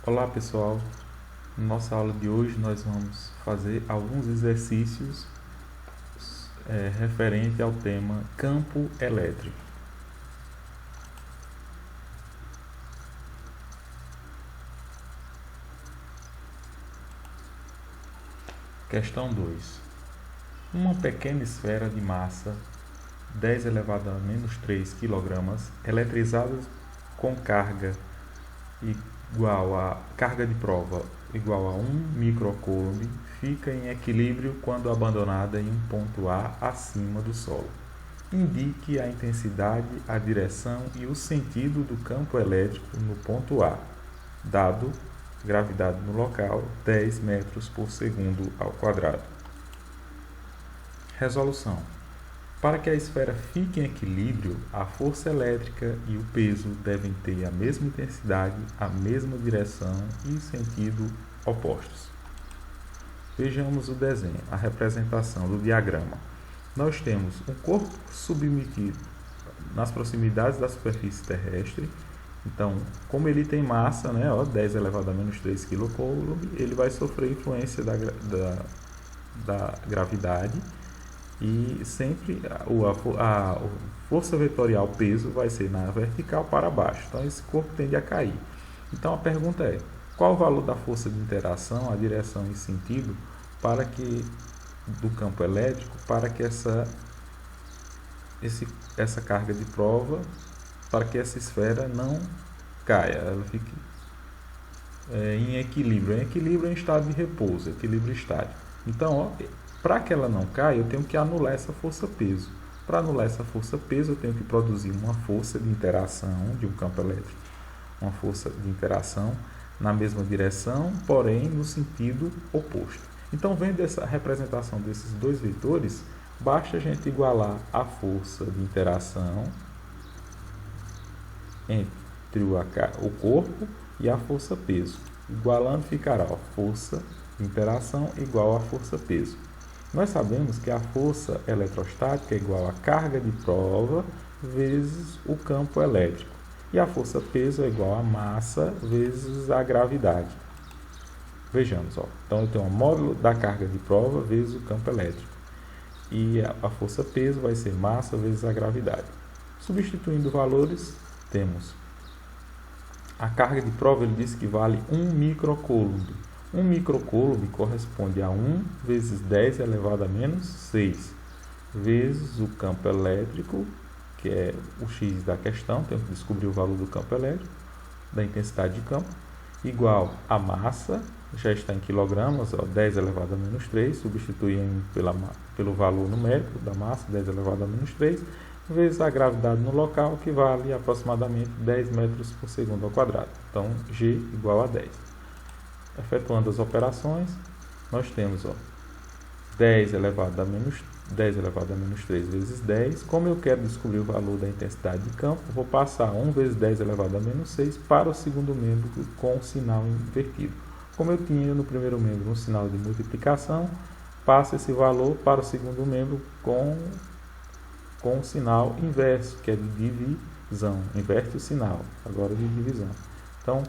Olá pessoal, na nossa aula de hoje nós vamos fazer alguns exercícios referente ao tema campo elétrico. Questão 2. Uma pequena esfera de massa 10 elevado a menos 3 kg, eletrizada com carga de prova igual a 1 microcoulomb, fica em equilíbrio quando abandonada em um ponto A acima do solo. Indique a intensidade, a direção e o sentido do campo elétrico no ponto A, dado gravidade no local 10 metros por segundo ao quadrado. Resolução. Para que a esfera fique em equilíbrio, a força elétrica e o peso devem ter a mesma intensidade, a mesma direção e sentido opostos. Vejamos o desenho, a representação do diagrama. Nós temos um corpo submetido nas proximidades da superfície terrestre. Então, como ele tem massa, 10 elevado a menos 3 kg, ele vai sofrer influência da gravidade. E sempre a força vetorial peso vai ser na vertical para baixo. Então esse corpo tende a cair. Então a pergunta é: qual o valor da força de interação, a direção e sentido do campo elétrico para que essa carga de prova, para que essa esfera não caia, ela fique em equilíbrio. Em equilíbrio em estado de repouso, equilíbrio estático. Então, para que ela não caia, eu tenho que anular essa força-peso. Para anular essa força-peso, eu tenho que produzir uma força de interação de um campo elétrico, uma força de interação na mesma direção, porém no sentido oposto. Então, vendo essa representação desses dois vetores, basta a gente igualar a força de interação entre o corpo e a força-peso. Igualando, ficará a força de interação igual a força-peso. Nós sabemos que a força eletrostática é igual a carga de prova vezes o campo elétrico. E a força-peso é igual a massa vezes a gravidade. Vejamos, então eu tenho um módulo da carga de prova vezes o campo elétrico. E a força-peso vai ser massa vezes a gravidade. Substituindo valores, temos a carga de prova, ele diz que vale 1 microcoulomb. 1 microcoulomb corresponde a 1 vezes 10 elevado a menos 6, vezes o campo elétrico, que é o x da questão, temos que descobrir o valor do campo elétrico, da intensidade de campo, igual a massa, já está em quilogramas, 10 elevado a menos 3, substituindo pelo valor numérico da massa, 10 elevado a menos 3, vezes a gravidade no local, que vale aproximadamente 10 metros por segundo ao quadrado. Então, G igual a 10. Efetuando as operações, nós temos 10 elevado a menos 3 vezes 10. Como eu quero descobrir o valor da intensidade de campo, vou passar 1 vezes 10 elevado a menos 6 para o segundo membro com o sinal invertido. Como eu tinha no primeiro membro um sinal de multiplicação, passo esse valor para o segundo membro com o sinal inverso, que é de divisão. Inverte o sinal, agora de divisão. Então,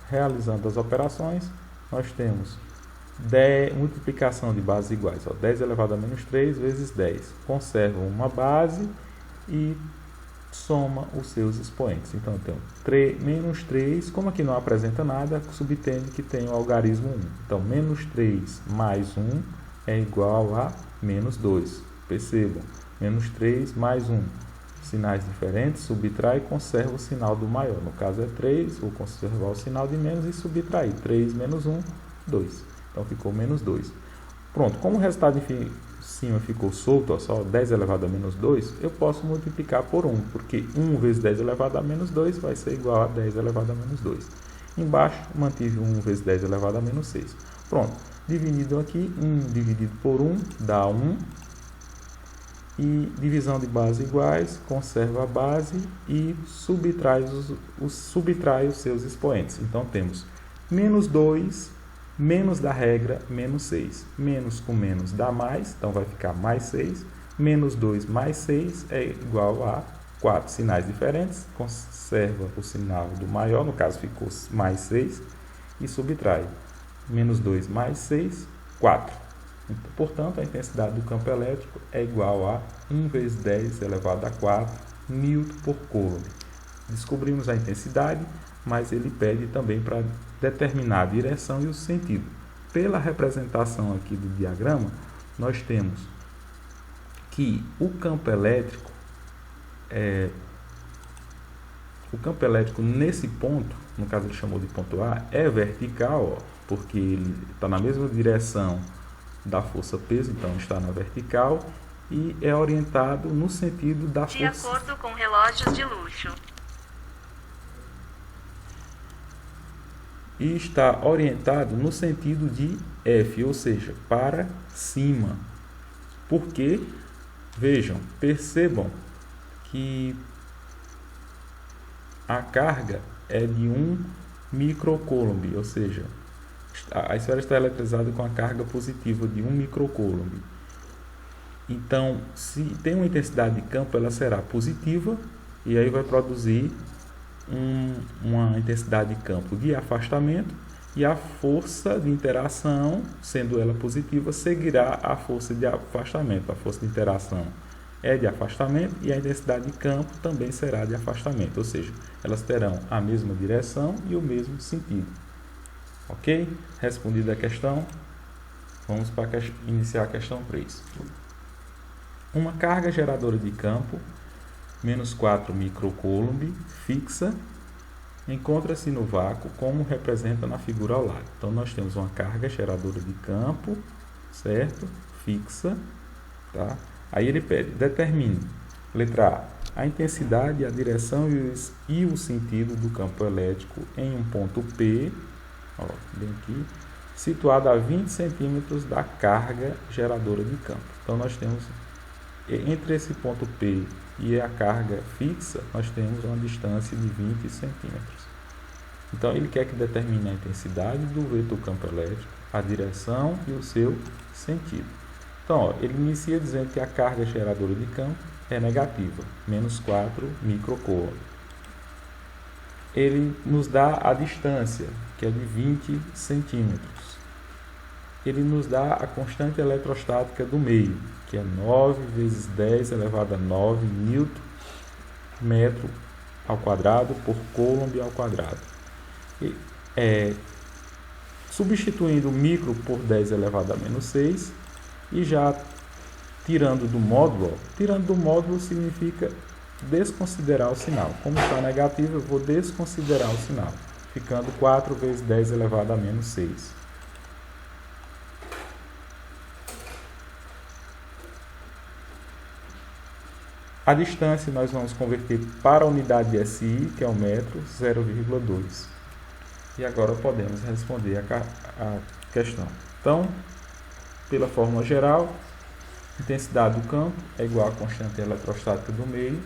realizando as operações, nós temos multiplicação de bases iguais, 10 elevado a menos 3 vezes 10. Conserva uma base e soma os seus expoentes. Então, eu tenho menos 3, como aqui não apresenta nada, subtende que tem o algarismo 1. Então, menos 3 mais 1 é igual a menos 2. Percebam, menos 3 mais 1. Sinais diferentes, subtrai e conserva o sinal do maior. No caso é 3, vou conservar o sinal de menos e subtrair. 3 menos 1, 2. Então ficou menos 2. Pronto, como o resultado em cima ficou solto, só 10 elevado a menos 2, eu posso multiplicar por 1, porque 1 vezes 10 elevado a menos 2 vai ser igual a 10 elevado a menos 2. Embaixo, mantive 1 vezes 10 elevado a menos 6. Pronto, dividido aqui, 1 dividido por 1 dá 1. E divisão de base iguais, conserva a base e subtrai os seus expoentes. Então temos menos 2, menos da regra, menos 6. Menos com menos dá mais, então vai ficar mais 6. Menos 2 mais 6 é igual a 4. Sinais diferentes, conserva o sinal do maior, no caso ficou mais 6. e subtrai. Menos 2 mais 6, 4. Então, portanto, a intensidade do campo elétrico é igual a 1 vezes 10 elevado a 4 Newton por Coulomb. Descobrimos a intensidade, mas ele pede também para determinar a direção e o sentido. Pela representação aqui do diagrama, nós temos que o campo elétrico nesse ponto, no caso ele chamou de ponto A, é vertical, porque ele está na mesma direção da força-peso, então está na vertical, e é orientado no sentido da força. De acordo com relógios de luxo. E está orientado no sentido de F, ou seja, para cima. Porque, vejam, percebam que a carga é de 1 microcoulomb, ou seja, a esfera está eletrizada com a carga positiva de 1 microcoulomb. Então, se tem uma intensidade de campo, ela será positiva e aí vai produzir uma intensidade de campo de afastamento, e a força de interação, sendo ela positiva, seguirá a força de afastamento. A força de interação é de afastamento e a intensidade de campo também será de afastamento, ou seja, elas terão a mesma direção e o mesmo sentido. Ok? Respondida a questão, vamos para iniciar a questão 3. Uma carga geradora de campo, menos 4 microcoulomb, fixa, encontra-se no vácuo, como representa na figura ao lado. Então, nós temos uma carga geradora de campo, certo? Fixa, tá? Aí ele pede, determine, letra A intensidade, a direção e o sentido do campo elétrico em um ponto P, ó, bem aqui, situado a 20 centímetros da carga geradora de campo. Então, nós temos, entre esse ponto P e a carga fixa, nós temos uma distância de 20 centímetros. Então, ele quer que determine a intensidade do vetor campo elétrico, a direção e o seu sentido. Então, ó, ele inicia dizendo que a carga geradora de campo é negativa, menos 4 microcoulomb. Ele nos dá a distância, que é de 20 centímetros. Ele nos dá a constante eletrostática do meio, que é 9 vezes 10 elevado a 9 Newton metro ao quadrado por Coulomb ao quadrado. Substituindo o micro por 10 elevado a menos 6 e já tirando do módulo significa desconsiderar o sinal. Como está negativo, eu vou desconsiderar o sinal, ficando 4 vezes 10 elevado a menos 6. A distância nós vamos converter para a unidade de SI, que é o metro, 0,2. E agora podemos responder a questão. Então, pela fórmula geral, intensidade do campo é igual à constante eletrostática do meio,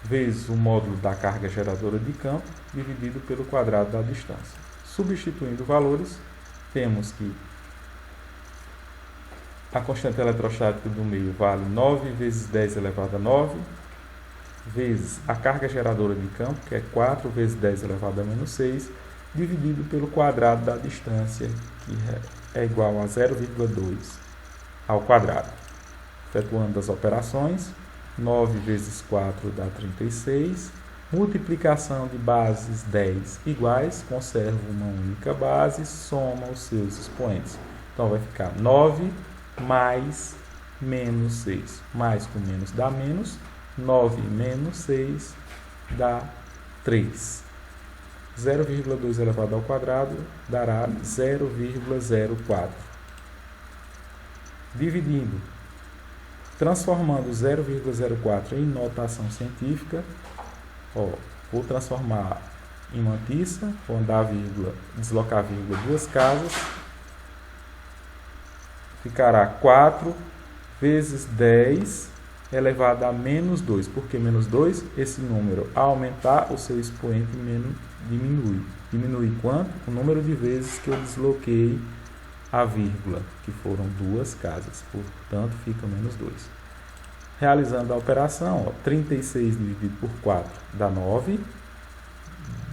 vezes o módulo da carga geradora de campo, dividido pelo quadrado da distância. Substituindo valores, temos que a constante eletrostática do meio vale 9 vezes 10 elevado a 9, vezes a carga geradora de campo, que é 4 vezes 10 elevado a menos 6, dividido pelo quadrado da distância, que é igual a 0,2 ao quadrado. Efetuando as operações, 9 vezes 4 dá 36, multiplicação de bases 10 iguais, conserva uma única base, soma os seus expoentes. Então, vai ficar 9 mais menos 6. Mais com menos dá menos. 9 menos 6 dá 3. 0,2 elevado ao quadrado dará 0,04. Dividindo, transformando 0,04 em notação científica, vou transformar em mantissa, vou andar a vírgula, deslocar a vírgula duas casas, ficará 4 vezes 10 elevado a menos 2. Por que menos 2? Esse número, ao aumentar, o seu expoente diminui. Diminui quanto? O número de vezes que eu desloquei a vírgula, que foram duas casas. Portanto, fica menos 2. Realizando a operação, 36 dividido por 4 dá 9.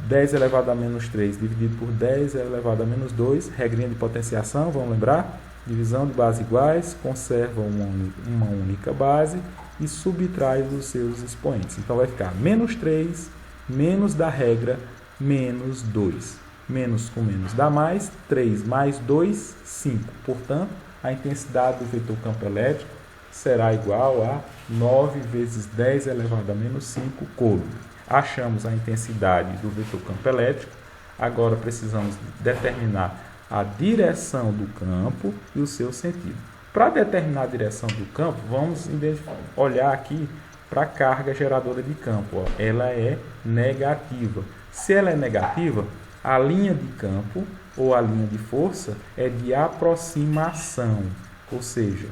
10 elevado a menos 3 dividido por 10 elevado a menos 2, regrinha de potenciação, vamos lembrar? Divisão de bases iguais, conserva uma única base e subtrai os seus expoentes. Então vai ficar menos 3, menos da regra, menos 2. Menos com menos dá mais, 3 mais 2, 5. Portanto, a intensidade do vetor campo elétrico será igual a 9 vezes 10 elevado a menos 5 coulomb. Achamos a intensidade do vetor campo elétrico, agora precisamos determinar a direção do campo e o seu sentido. Para determinar a direção do campo, vamos olhar aqui para a carga geradora de campo. Ela é negativa. Se ela é negativa, a linha de campo ou a linha de força é de aproximação, ou seja,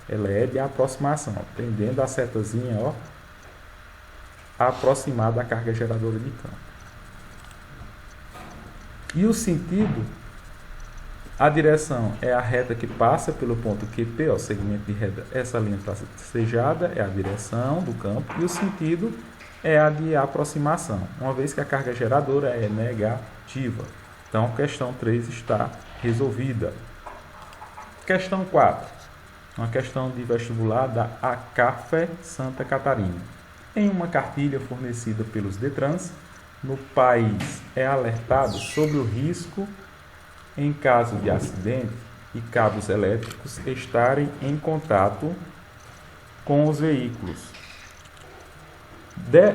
ela é de aproximação, tendendo a setazinha a aproximar da carga geradora de campo. E o sentido, a direção é a reta que passa pelo ponto QP, o segmento de reta, essa linha tracejada é a direção do campo, e o sentido é a de aproximação, uma vez que a carga geradora é negativa. Então, a questão 3 está resolvida. Questão 4. Uma questão de vestibular da ACAFE Santa Catarina. Em uma cartilha fornecida pelos DETRANS, no país é alertado sobre o risco em caso de acidente e cabos elétricos estarem em contato com os veículos.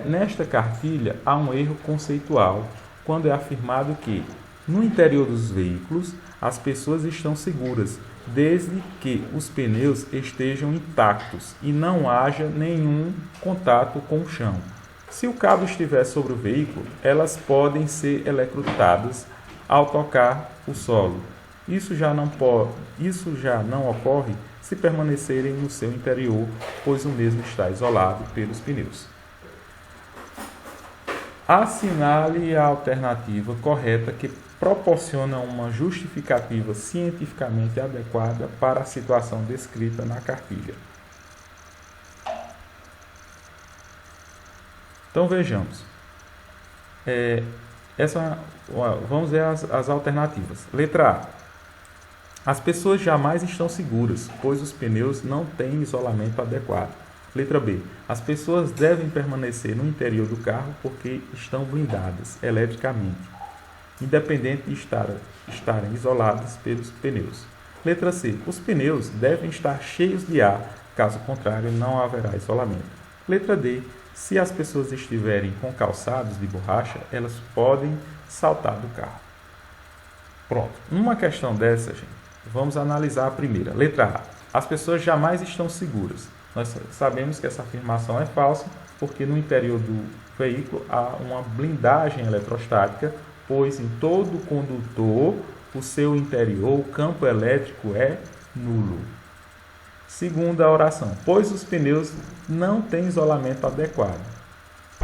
Nesta cartilha há um erro conceitual quando é afirmado que, no interior dos veículos, as pessoas estão seguras, desde que os pneus estejam intactos e não haja nenhum contato com o chão. Se o cabo estiver sobre o veículo, elas podem ser eletrocutadas ao tocar o solo. Isso já não ocorre se permanecerem no seu interior, pois o mesmo está isolado pelos pneus. Assinale a alternativa correta que proporciona uma justificativa cientificamente adequada para a situação descrita na cartilha. Então vejamos. Vamos ver as alternativas. Letra A. As pessoas jamais estão seguras, pois os pneus não têm isolamento adequado. Letra B. As pessoas devem permanecer no interior do carro porque estão blindadas eletricamente, independente de estarem isoladas pelos pneus. Letra C. Os pneus devem estar cheios de ar, caso contrário não haverá isolamento. Letra D. Se as pessoas estiverem com calçados de borracha, elas podem saltar do carro. Pronto. Numa questão dessa, gente, vamos analisar a primeira. Letra A. As pessoas jamais estão seguras. Nós sabemos que essa afirmação é falsa, porque no interior do veículo há uma blindagem eletrostática, pois em todo condutor, o seu interior, o campo elétrico é nulo. Segunda oração, pois os pneus não têm isolamento adequado.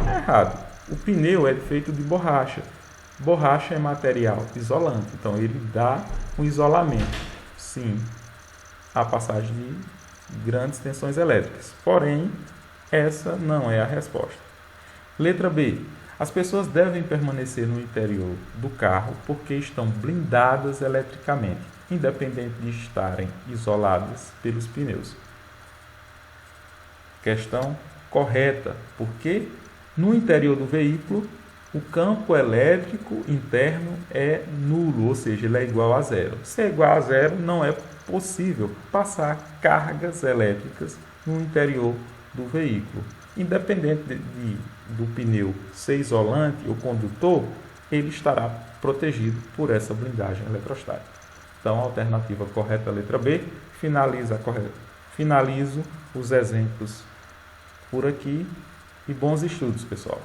É errado. O pneu é feito de borracha. Borracha é material isolante, então ele dá um isolamento, sim, à passagem de grandes tensões elétricas. Porém, essa não é a resposta. Letra B. As pessoas devem permanecer no interior do carro porque estão blindadas eletricamente, independente de estarem isoladas pelos pneus. Questão correta, porque no interior do veículo o campo elétrico interno é nulo, ou seja, ele é igual a zero. Se é igual a zero, não é possível passar cargas elétricas no interior do veículo. Independente do pneu ser isolante ou condutor, ele estará protegido por essa blindagem eletrostática. Então, a alternativa correta é a letra B. Finalizo os exemplos por aqui e bons estudos, pessoal.